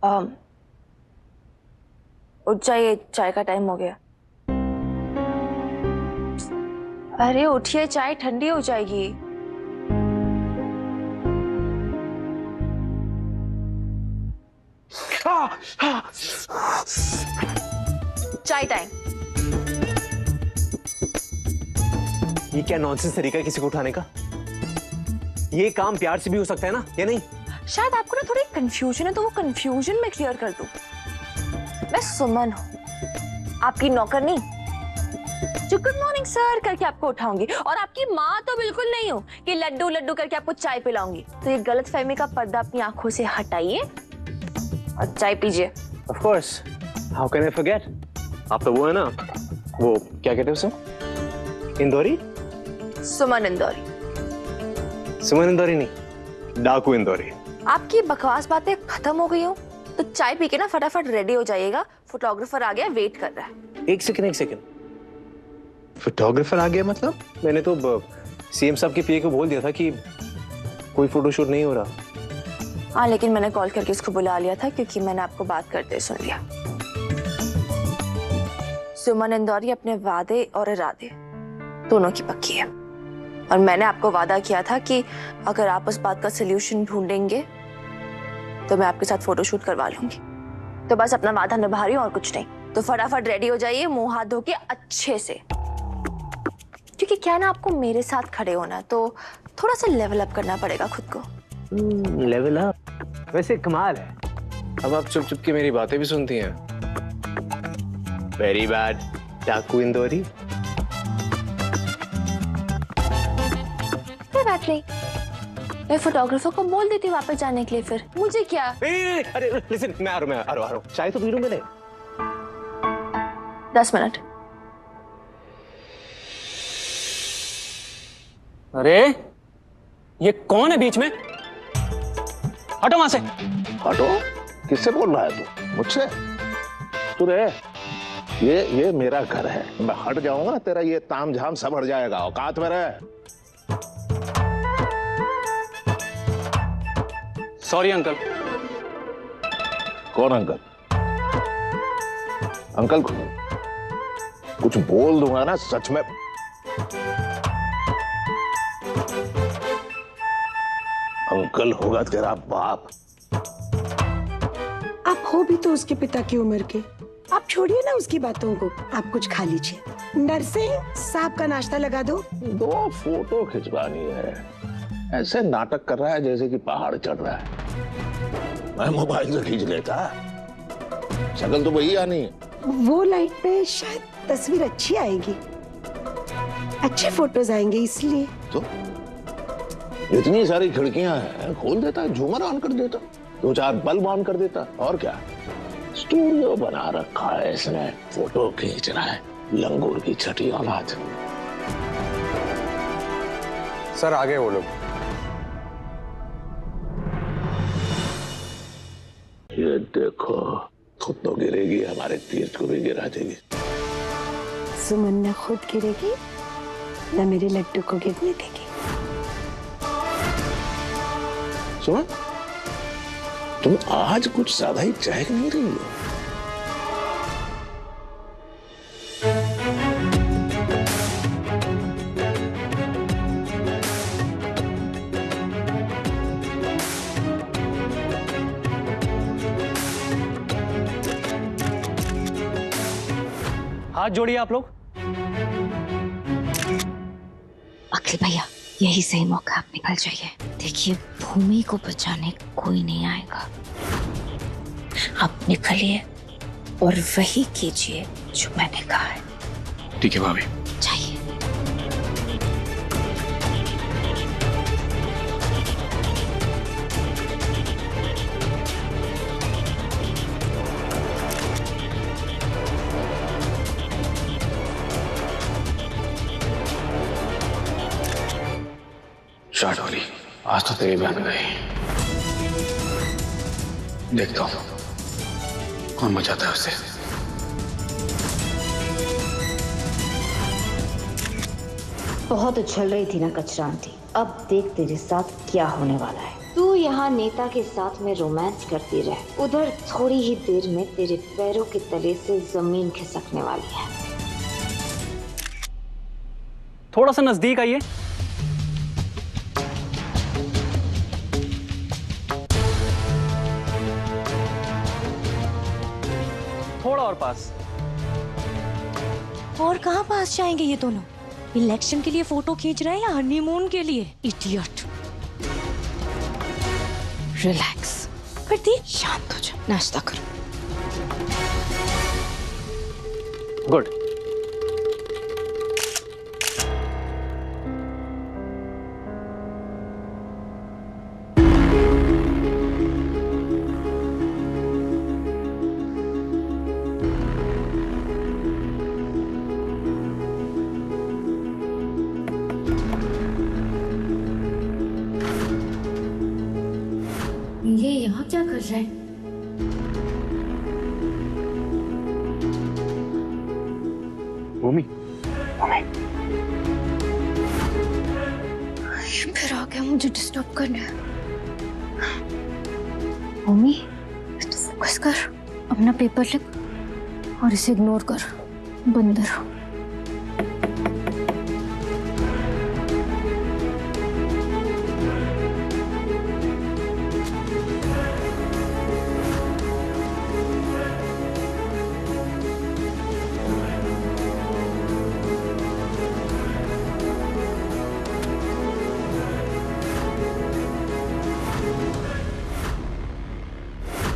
अम, उठ जाइए, चाय का टाइम हो गया। अरे उठिए, चाय ठंडी हो जाएगी। चाय टाइम। ये क्या नॉनसेंस तरीका है किसी को उठाने का? ये काम प्यार से भी हो सकता है ना, या नहीं? शायद आपको ना थोड़ी कंफ्यूजन है, तो वो कंफ्यूजन में क्लियर कर दूं। मैं सुमन हूँ, आपकी नौकरनी, जो गुड मॉर्निंग सर करके आपको उठाऊंगी। और आपकी माँ तो बिल्कुल नहीं हूँ कि लड्डू लड्डू करके आपको चाय पिलाऊंगी। तो ये गलतफहमी का पर्दा अपनी आंखों से हटाइए और चाय पीजिए। Of course. How can I forget? आप तो वो है ना, वो क्या कहते हैं उसे? इंदौरी? सुमन इंदौरी। सुमन इंदौरी नहीं, डाकू इंदौरी। आपकी बकवास बातें खत्म हो गई हो तो चाय पी के ना फटाफट रेडी हो जाइएगा। फोटोग्राफर आ गया, वेट कर रहा है। एक सेकंड। फोटोग्राफर आ गया मतलब? मैंने तो सीएम साहब के पीए को बोल दिया था कि कोई फोटोशूट नहीं हो रहा। हाँ, लेकिन मैंने कॉल करके इसको बुला लिया था क्योंकि मैंने आपको बात करते सुन लिया। सुमन इंदौरी अपने वादे और इरादे दोनों की पक्की है, और मैंने आपको वादा किया था कि अगर आप उस बात का सलूशन ढूंढेंगे तो मैं आपके साथ फोटोशूट करवा लूंगी। तो बस अपना वादा निभा रही हूँ और कुछ नहीं। तो फटाफट रेडी हो जाइए, मुंह हाथ धो के अच्छे से, क्योंकि क्या ना आपको मेरे साथ खड़े होना, तो थोड़ा सा लेवल अप करना पड़ेगा खुद को। Level up? वैसे कमाल है, अब आप चुप चुप के मेरी बातें भी सुनती हैं। वेरी बैड डाकू इंदौरी। कोई बात नहीं, मैं फोटोग्राफर को बोल देती हूँ वापस जाने के लिए, फिर मुझे क्या। अरे लिसन, मैं आ रहा हूँ। चाय तो पी लूं मैंने। 10 मिनट। अरे ये कौन है बीच में? हटो वहां से। हटो? किससे बोल रहा है तू? मुझसे? तू रे, ये मेरा घर है। मैं हट जाऊंगा ना, तेरा ये ताम झाम सब हट जाएगा। औकात में रहे। Sorry uncle. कौन अंकल? अंकल को कुछ बोल दूंगा ना सच में। अंकल होगा तेरा बाप। आप हो भी तो उसके पिता की उम्र के। आप छोड़िए ना उसकी बातों को, आप कुछ खा लीजिए। नरसिंह साहब का नाश्ता लगा दो। 2 फोटो खिंचवानी है। ऐसे नाटक कर रहा है जैसे कि पहाड़ चढ़ रहा है। मैं मोबाइल से खींच लेता, शक्ल तो वही आनी है। वो लाइट पे शायद तस्वीर अच्छी आएगी, अच्छे फोटोज आएंगे इसलिए। तो इतनी सारी खिड़कियां हैं, खोल देता, झूमर ऑन कर देता, 2-4 बल्ब ऑन कर देता, और क्या। स्टूडियो बना रखा है इसने, फोटो खींच रहा है। लंगूर की छठी औलाद। सर आगे वो लोग। ये देखो, खुद तो गिरेगी, हमारे तीर्थ को भी गिरा देगी। सुमन न खुद गिरेगी न मेरे लड्डू को गिरने देगी। सुन, तुम आज कुछ ज्यादा ही चहक नहीं रही हो। हाथ जोड़िए आप लोग। अखिल भैया, यही सही मौका, आप निकल जाइए। देखिए, भूमि को बचाने कोई नहीं आएगा। आप निकलिए और वही कीजिए जो मैंने कहा है। ठीक है भाभी। जाइए। स्टार्ट हो रही। आज तो तेरी बहन गई, देखता हूं कौन बचाता है उसे। बहुत उछल रही थी ना कचरा आंटी, अब देख तेरे साथ क्या होने वाला है। तू यहाँ नेता के साथ में रोमांस करती रह, उधर थोड़ी ही देर में तेरे पैरों के तले से जमीन खिसकने वाली है। थोड़ा सा नजदीक आइए। थोड़ा और पास। और कहाँ पास जाएंगे ये दोनों? इलेक्शन के लिए फोटो खींच रहे हैं या हनीमून के लिए? इडियट। रिलैक्स। प्रतीक शांत हो जा, नाश्ता कर। गुड। ये यहाँ क्या कर रहा है? भूमि, फिर आ गया मुझे डिस्टर्ब करने। मम्मी तू फोकस कर, अपना पेपर लिख और इसे इग्नोर कर। बंदर।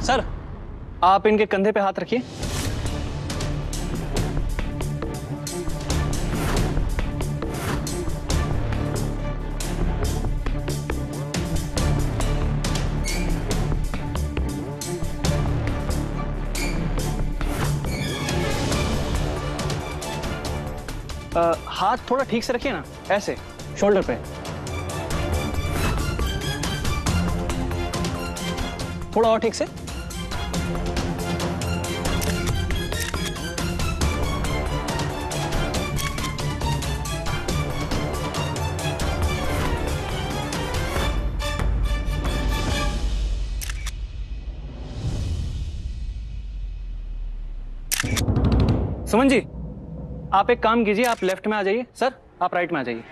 सर आप इनके कंधे पे हाथ रखिए। हाथ थोड़ा ठीक से रखिए ना, ऐसे शोल्डर पे। थोड़ा और ठीक से। सुमन जी आप एक काम कीजिए, आप लेफ्ट में आ जाइए। सर आप राइट में आ जाइए।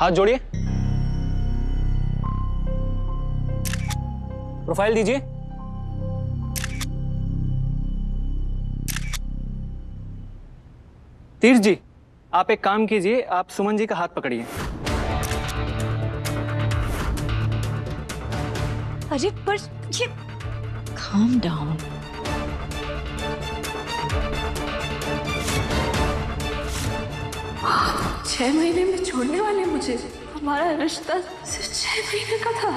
हाथ जोड़िए, प्रोफाइल दीजिए। तीर्थ जी आप एक काम कीजिए, आप सुमन जी का हाथ पकड़िए। अरे पर ये Calm down. छह महीने में छोड़ने वाले मुझे? हमारा रिश्ता सिर्फ 6 महीने का था।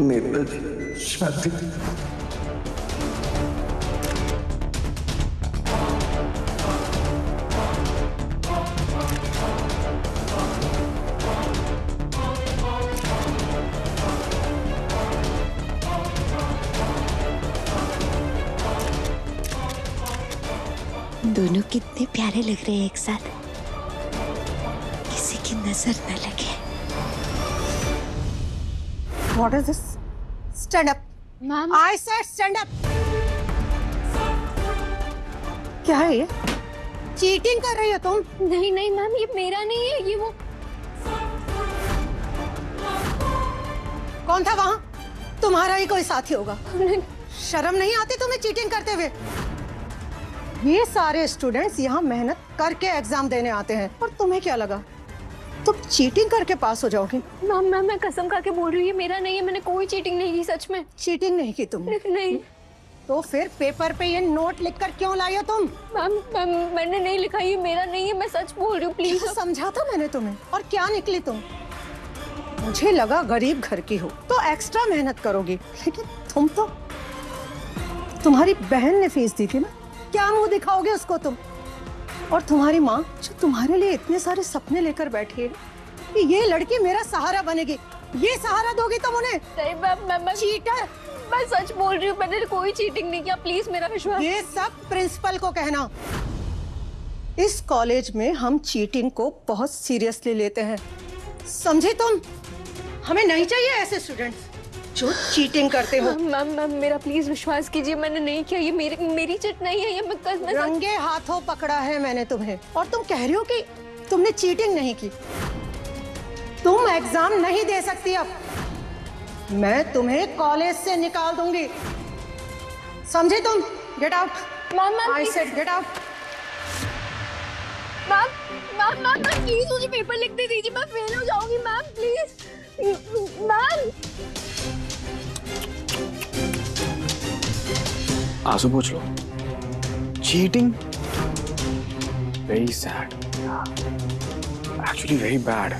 मेरा शादी दोनों कितने प्यारे लग रहे हैं एक साथ, किसी की नजर न लगे। What is this? Stand up. Ma'am I said stand up. क्या है ये? चीटिंग कर रही हो तुम? नहीं नहीं मैम, ये मेरा नहीं है, ये वो कौन था वहाँ? तुम्हारा ही कोई साथी होगा। शर्म नहीं आती तुम्हें चीटिंग करते हुए? ये सारे स्टूडेंट्स यहाँ मेहनत करके एग्जाम देने आते हैं और तुम्हें क्या लगा तुम चीटिंग करके पास हो जाओगी? मैम मैं कसम खा के बोल रही हूँ, ये मेरा नहीं है, मैंने कोई चीटिंग नहीं की सच में। चीटिंग नहीं की तुमने? नहीं तो फिर पेपर पे ये नोट लिखकर क्यों लाई हो तुम? मैम मैंने नहीं लिखा, ये मेरा नहीं है, मैं सच बोल रही हूँ, प्लीज। समझा था मैंने तुम्हें, और क्या निकली तुम? मुझे लगा गरीब घर की हो तो एक्स्ट्रा मेहनत करोगी, लेकिन तुम तो, तुम्हारी बहन ने फीस दी थी ना, क्या मुंह दिखाओगे उसको तुम? और तुम्हारी माँ जो तुम्हारे लिए इतने सारे सपने लेकर बैठी है कि ये लड़की मेरा सहारा बनेगी, ये सहारा दोगी तुम उन्हें? नहीं मैम चीटर! मैं सच बोल रही हूँ, मैंने कोई चीटिंग नहीं किया, प्लीज मेरा विश्वास। ये सब प्रिंसिपल को कहना। इस कॉलेज में हम चीटिंग को बहुत सीरियसली लेते हैं, समझे तुम? हमें नहीं चाहिए ऐसे स्टूडेंट्स जो चीटिंग करते हो। मैम मेरा प्लीज विश्वास कीजिए, मैंने नहीं किया, ये मेरी चिट नहीं है, ये मैं रंगे हाथों पकड़ा है मैंने तुम्हें, और तुम कह रही हो कि तुमने चीटिंग नहीं की। तुम एग्जाम नहीं दे सकती अब, मैं तुम्हें कॉलेज से निकाल दूंगी, समझे तुम? Get out. Ma'am I said get out. Ma'am please मुझे पेपर लिखने दीजिए, मैं फेल हो जाऊंगी मैम, प्लीज मैम। आंसू पूछ लो। Cheating very sad, actually very bad.